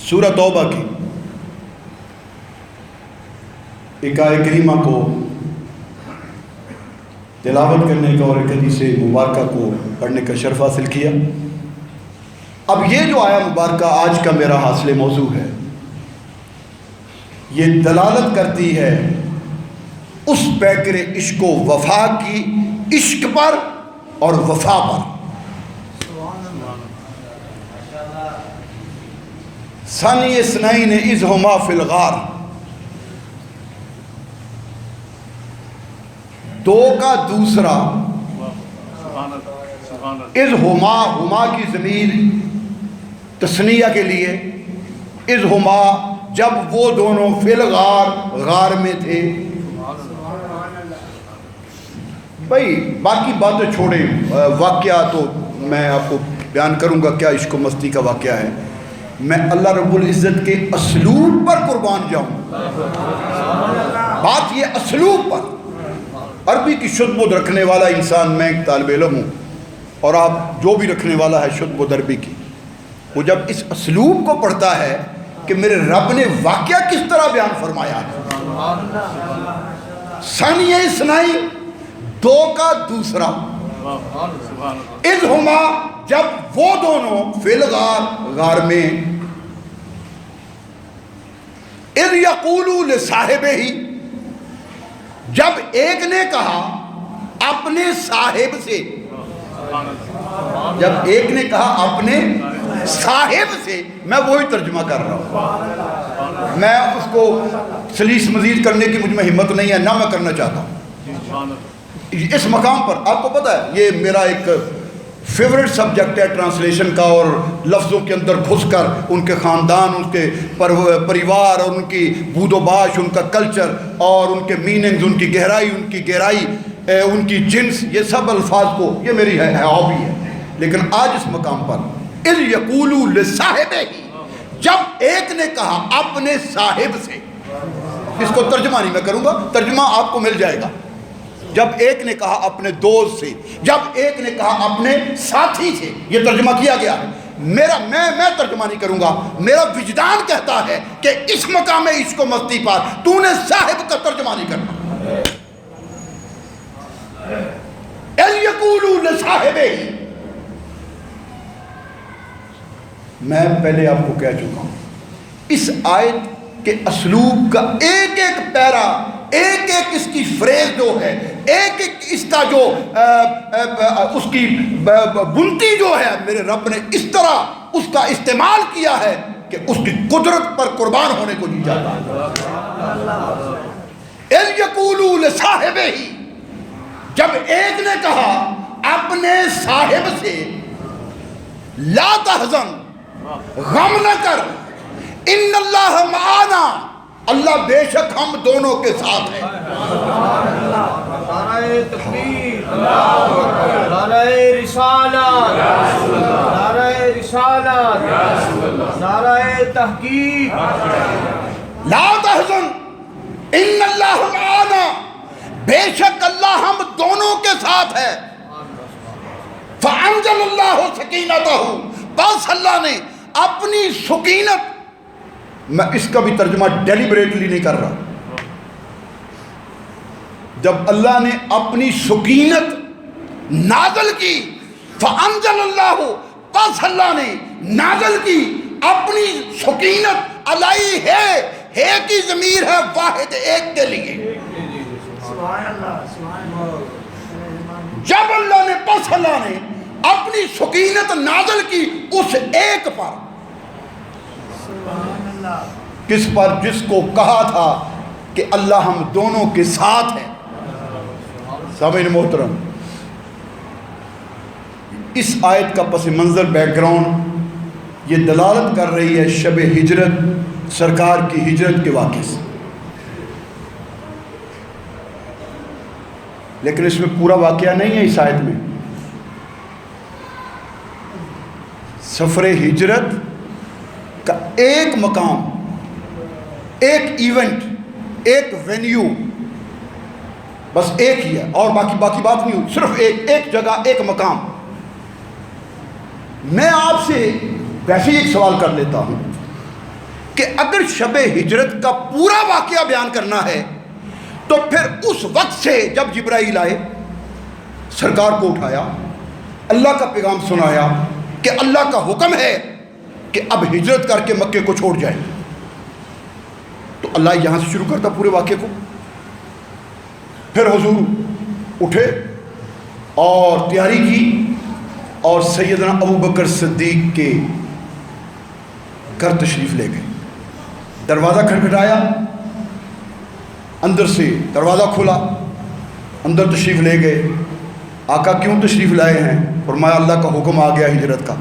سورہ توبہ کی ایک آیت کریمہ کو تلاوت کرنے کا اور ایک حدیث مبارکہ کو پڑھنے کا شرف حاصل کیا۔ اب یہ جو آیا مبارکہ آج کا میرا حاصل موضوع ہے، یہ دلالت کرتی ہے اس پیکر عشق و وفا کی، عشق پر اور وفا پر۔ ثانی اثنین اذ ہما فی الغار، دو کا دوسرا، اذ ہما، ہما کی ضمیر تثنیہ کے لیے، اذ ہما جب وہ دونوں فی الغار، غار میں تھے۔ بھائی باقی باتیں چھوڑیں، واقعہ تو میں آپ کو بیان کروں گا کیا عشق و مستی کا واقعہ ہے، میں اللہ رب العزت کے اسلوب پر قربان جاؤں۔ بات یہ اسلوب پر، عربی کی شد بدھ رکھنے والا انسان میں ایک طالب علم ہوں، اور آپ جو بھی رکھنے والا ہے شد بدھ عربی کی، وہ جب اس اسلوب کو پڑھتا ہے کہ میرے رب نے واقعہ کس طرح بیان فرمایا ہے، ثانی اثنین دو کا دوسرا، اذ ہما جب وہ دونوں فی الغار، غار میں، اذ یقولوا لصاحبہ جب ایک نے کہا اپنے صاحب سے، جب ایک نے کہا اپنے صاحب سے، میں وہی ترجمہ کر رہا ہوں، میں اس کو سلیس مزید کرنے کی مجھ میں ہمت نہیں ہے، نہ میں کرنا چاہتا ہوں۔ اس مقام پر آپ کو پتہ ہے یہ میرا ایک فیورٹ سبجیکٹ ہے ٹرانسلیشن کا، اور لفظوں کے اندر گھس کر ان کے خاندان، ان کے پریوار، اور ان کی بود و باش، ان کا کلچر اور ان کے میننگز، ان کی گہرائی، ان کی جنس، یہ سب الفاظ کو، یہ میری ہابی ہے۔ لیکن آج اس مقام پر اذ یقولوا لصاحبہ، جب ایک نے کہا اپنے صاحب سے، اس کو ترجمہ نہیں میں کروں گا، ترجمہ آپ کو مل جائے گا۔ جب ایک نے کہا اپنے دوست سے، جب ایک نے کہا اپنے ساتھی سے، یہ ترجمہ کیا گیا ہے۔ میں ترجمہ نہیں کروں گا، میرا وجدان کہتا ہے کہ اس مقام عشق و مستی پر تو نے صاحب کا ترجمہ نہیں کرنا۔ اذ یقولوا لصاحبہ، میں پہلے آپ کو کہہ چکا ہوں اس آیت کے اسلوب کا ایک ایک پیرا، ایک ایک اس کی فریز جو ہے، ایک ایک اس کا جو اس کی بنتی جو ہے، میرے رب نے اس طرح اس کا استعمال کیا ہے کہ اس کی قدرت پر قربان ہونے کو نہیں جاتا۔ اذ یقولوا لصاحبہ، جب ایک نے کہا اپنے صاحب سے، لا تحزن، غم نہ کر، ان اللہ معانا، اللہ بے شک ہم دونوں کے ساتھ ہیں۔ نعرہ تکبیر، نعرہ رسالت، نعرہ رسالت، نعرہ تحقیق، لا تحزن ان اللہ معانا، بے شک اللہ ہم دونوں کے ساتھ ہے۔ فانزل اللہ سکینتہ، بس اللہ نے اپنی سکینت، میں اس کا بھی ترجمہ ڈیلیبریٹلی نہیں کر رہا، جب اللہ نے اپنی سکینت نازل کی، فانزل اللہ، بس اللہ نے نازل کی اپنی سکینت، علیہ ہے کی ضمیر ہے واحد ایک کے لیے، جب اللہ نے، بس اللہ نے اپنی سکینت نازل کی اس ایک پر، کس پر؟ جس کو کہا تھا کہ اللہ ہم دونوں کے ساتھ ہیں۔ سامعین محترم، اس آیت کا پس منظر بیک گراؤنڈ یہ دلالت کر رہی ہے شب ہجرت، سرکار کی ہجرت کے واقعے سے، لیکن اس میں پورا واقعہ نہیں ہے۔ اس آیت میں سفر ہجرت کا ایک مقام، ایک ایونٹ، ایک وینیو، بس ایک ہی ہے، اور باقی بات نہیں ہوئی، صرف ایک جگہ، ایک مقام۔ میں آپ سے ویسے ہی ایک سوال کر لیتا ہوں کہ اگر شب ہجرت کا پورا واقعہ بیان کرنا ہے تو پھر اس وقت سے جب جبرائیل آئے، سرکار کو اٹھایا، اللہ کا پیغام سنایا کہ اللہ کا حکم ہے کہ اب ہجرت کر کے مکے کو چھوڑ جائے، تو اللہ یہاں سے شروع کرتا پورے واقعے کو۔ پھر حضور اٹھے اور تیاری کی اور سیدنا ابوبکر صدیق کے گھر تشریف لے گئے۔ دروازہ کھٹکھٹایا، اندر سے دروازہ کھلا، اندر تشریف لے گئے۔ آقا کیوں تشریف لائے ہیں؟ فرمایا اللہ کا حکم آ گیا ہجرت کا۔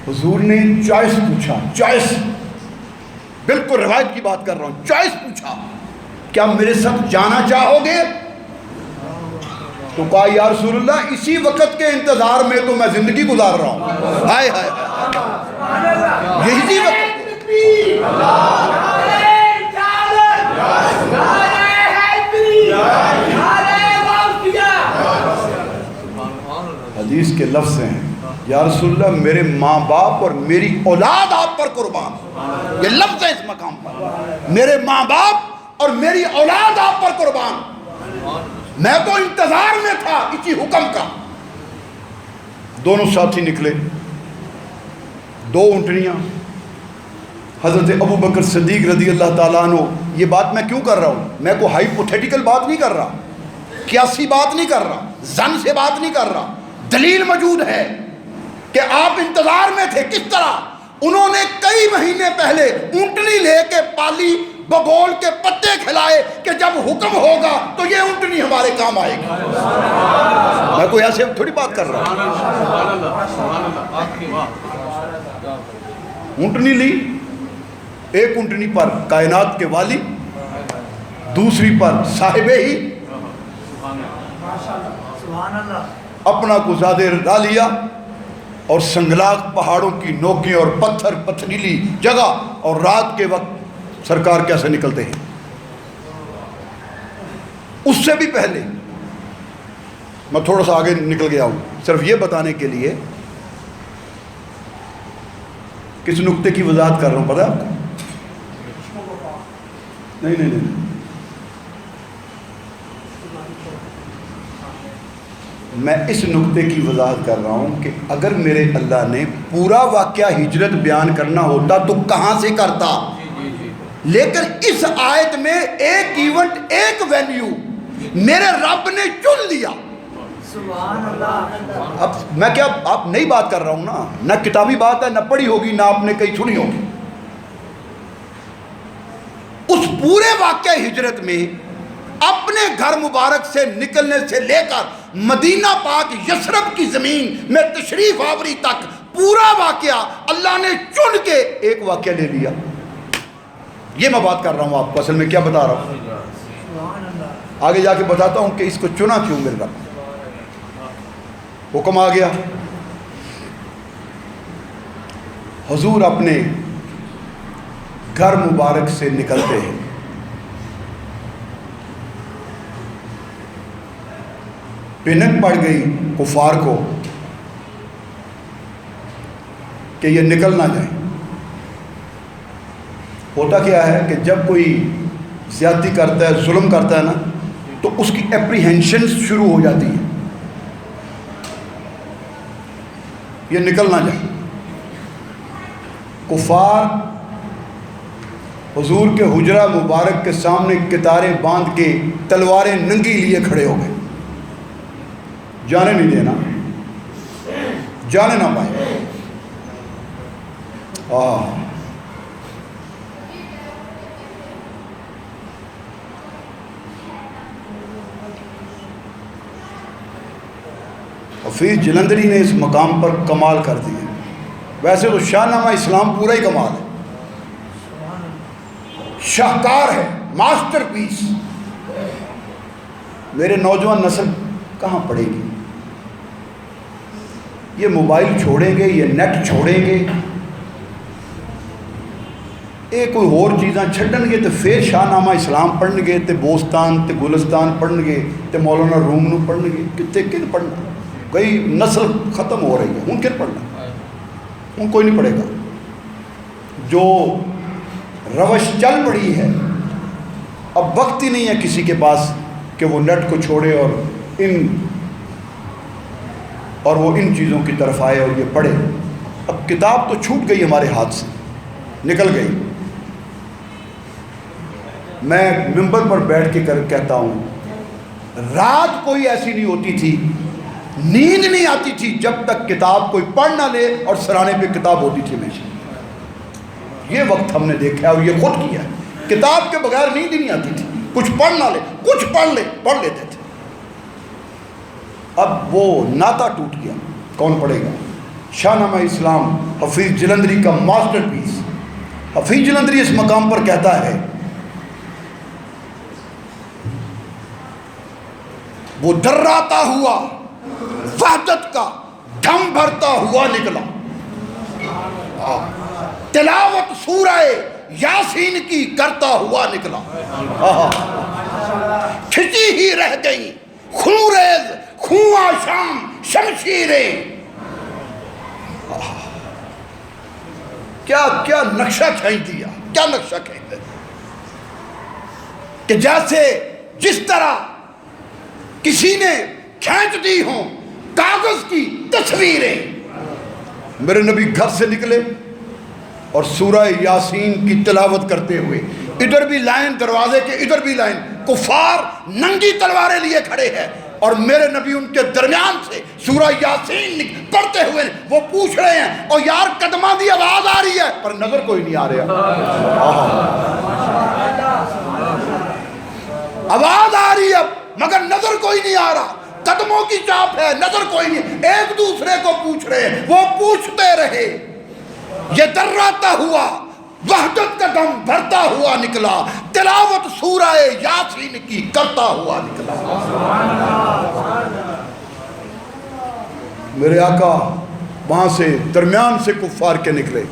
حضور نے چوائس پوچھا، چوائس، بالکل روایت کی بات کر رہا ہوں، چوائس پوچھا، کیا میرے ساتھ جانا چاہو گے؟ تو کہا یا رسول اللہ اسی وقت کے انتظار میں تو میں زندگی گزار رہا ہوں۔ ہائے ہائے، یہی وقت حدیث کے لفظ ہیں، یا رسول اللہ میرے ماں باپ اور میری اولاد آپ پر قربان۔ یہ لفظ ہے اس مقام پر، میرے ماں باپ اور میری اولاد آپ پر قربان، میں تو انتظار میں تھا اسی حکم کا۔ دونوں ساتھی نکلے، دو اونٹنیاں، حضرت ابوبکر صدیق رضی اللہ تعالیٰ عنہ۔ یہ بات میں کیوں کر رہا ہوں؟ میں کوئی ہائپوتھیٹیکل بات نہیں کر رہا، قیاسی بات نہیں کر رہا، ظن سے بات نہیں کر رہا، دلیل موجود ہے کہ آپ انتظار میں تھے۔ کس طرح؟ انہوں نے کئی مہینے پہلے اونٹنی لے کے پالی، بگول کے پتے کھلائے کہ جب حکم ہوگا تو یہ اونٹنی ہمارے کام آئے گی۔ میں کوئی ایسے تھوڑی بات کر رہا ہوں۔ اونٹنی لی، ایک اونٹنی پر کائنات کے والی، دوسری پر صاحب ہی، اپنا گزادے را لیا اور سنگلاخ پہاڑوں کی نوکیں اور پتھر پتھریلی جگہ، اور رات کے وقت سرکار کیسے نکلتے ہیں۔ اس سے بھی پہلے میں تھوڑا سا آگے نکل گیا ہوں، صرف یہ بتانے کے لیے کس نقطے کی وضاحت کر رہا ہوں پتہ ہے آپ کو؟ نہیں، میں اس نقطے کی وضاحت کر رہا ہوں کہ اگر میرے اللہ نے پورا واقعہ ہجرت بیان کرنا ہوتا تو کہاں سے کرتا، لیکن اس آیت میں ایک ایونٹ، ایک ویلیو میرے رب نے چن لیا۔ اب میں کیا آپ نئی بات کر رہا ہوں نا، نہ کتابی بات ہے، نہ پڑھی ہوگی، نہ آپ نے کہیں سنی ہوگی۔ اس پورے واقعہ ہجرت میں اپنے گھر مبارک سے نکلنے سے لے کر مدینہ پاک یثرب کی زمین میں تشریف آوری تک پورا واقعہ اللہ نے چن کے ایک واقعہ لے لیا۔ یہ میں بات کر رہا ہوں آپ کو، اصل میں کیا بتا رہا ہوں آگے جا کے بتاتا ہوں کہ اس کو چنا کیوں میرے رب۔ حکم آ گیا، حضور اپنے گھر مبارک سے نکلتے ہیں، پنک پڑ گئی کفار کو کہ یہ نکل نہ جائیں۔ ہوتا کیا ہے کہ جب کوئی زیادتی کرتا ہے، ظلم کرتا ہے نا، تو اس کی اپریہنشن شروع ہو جاتی ہے، یہ نکل نہ جائیں۔ کفار حضور کے حجرہ مبارک کے سامنے کتاریں باندھ کے تلواریں ننگی لیے کھڑے ہو گئے، جانے نہیں دینا، جانے نہ پائے۔ حفیظ جلندری نے اس مقام پر کمال کر دیا۔ ویسے تو شاہ نامہ اسلام پورا ہی کمال ہے، شاہکار ہے، ماسٹر پیس۔ میرے نوجوان نسل کہاں پڑھے گی؟ یہ موبائل چھوڑیں گے، یہ نیٹ چھوڑیں گے، یہ کوئی اور چیزاں چھڈن گے تو پھر شاہ نامہ اسلام پڑھن گے، تے بوستان تے گلستان پڑھن گے، تے مولانا روم نو پڑھن گے۔ کتے کن پڑھنا؟ کئی نسل ختم ہو رہی ہے، ہوں کن پڑھنا؟ ہوں کوئی نہیں پڑھے گا۔ جو روش چل پڑی ہے، اب وقت ہی نہیں ہے کسی کے پاس کہ وہ نیٹ کو چھوڑے اور وہ ان چیزوں کی طرف آئے اور یہ پڑھے۔ اب کتاب تو چھوٹ گئی ہمارے ہاتھ سے، نکل گئی۔ میں ممبر پر بیٹھ کے کہتا ہوں، رات کوئی ایسی نہیں ہوتی تھی، نیند نہیں آتی تھی جب تک کتاب کوئی پڑھ نہ لے اور سرانے پہ کتاب ہوتی تھی ہمیشہ۔ یہ وقت ہم نے دیکھا ہے اور یہ خود کیا ہے۔ کتاب کے بغیر نیند ہی نہیں آتی تھی، کچھ پڑھ نہ لے، کچھ پڑھ لیتے تھے۔ اب وہ ناطہ ٹوٹ گیا، کون پڑھے گا؟ شاہ نامہ اسلام حفیظ جلندری کا ماسٹر پیس۔ حفیظ جلندری اس مقام پر کہتا ہے، وہ ڈراتا ہوا وحدت کا دم بھرتا ہوا نکلا، تلاوت سورہ یاسین کی کرتا ہوا نکلا، کھچی ہی رہ گئی خونریز خواں شام شمشیریں۔ کیا نقشہ کھینچ دیا، کیا نقشہ کھینچ دیا کہ جیسے جس طرح کسی نے کھینچ دی ہوں کاغذ کی تصویریں۔ میرے نبی گھر سے نکلے اور سورہ یاسین کی تلاوت کرتے ہوئے، ادھر بھی لائن دروازے کے، ادھر بھی لائن، کفار ننگی تلواریں لیے کھڑے ہیں اور میرے نبی ان کے درمیان سے سورہ یاسین پڑھتے ہوئے وہ پوچھ رہے ہیں، اور یار قدمہ دی آواز آ رہی ہے پر نظر کوئی نہیں آ رہا، آواز آ رہی ہے مگر نظر کوئی نہیں آ رہا، قدموں کی چاپ ہے نظر کوئی نہیں۔ ایک دوسرے کو پوچھ رہے ہیں، وہ پوچھتے رہے، یہ دراتا ہوا وحدت کا دم بھرتا ہوا نکلا، تلاوت سورہ یاسین کی کرتا ہوا نکلا۔ میرے آقا وہاں سے درمیان سے کفار کے نکلے۔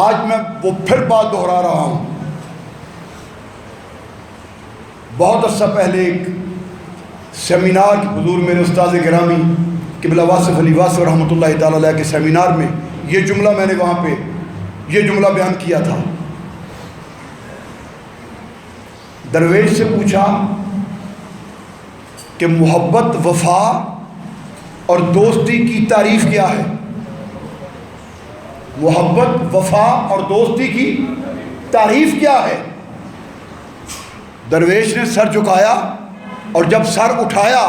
آج میں وہ پھر بات دہرا رہا ہوں، بہت عرصہ پہلے ایک سیمینار حضور میرے استاد گرامی قبلہ واصف علی واصف رحمۃ اللہ تعالیٰ علیہ کے سیمینار میں یہ جملہ میں نے وہاں پہ یہ جملہ بیان کیا تھا۔ درویش سے پوچھا کہ محبت، وفا اور دوستی کی تعریف کیا ہے؟ محبت، وفا اور دوستی کی تعریف کیا ہے؟ درویش نے سر جھکایا اور جب سر اٹھایا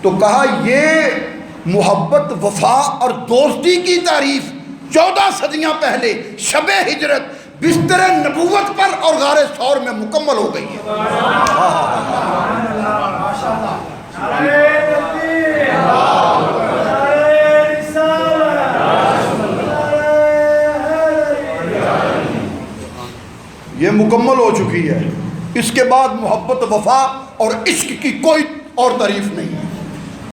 تو کہا، یہ محبت، وفا اور دوستی کی تعریف 14 صدیاں پہلے شب ہجرت بستر نبوت پر اور غار ثور میں مکمل ہو گئی ہے۔ یہ مکمل ہو چکی ہے، اس کے بعد محبت، وفا اور عشق کی کوئی اور تعریف نہیں ہے۔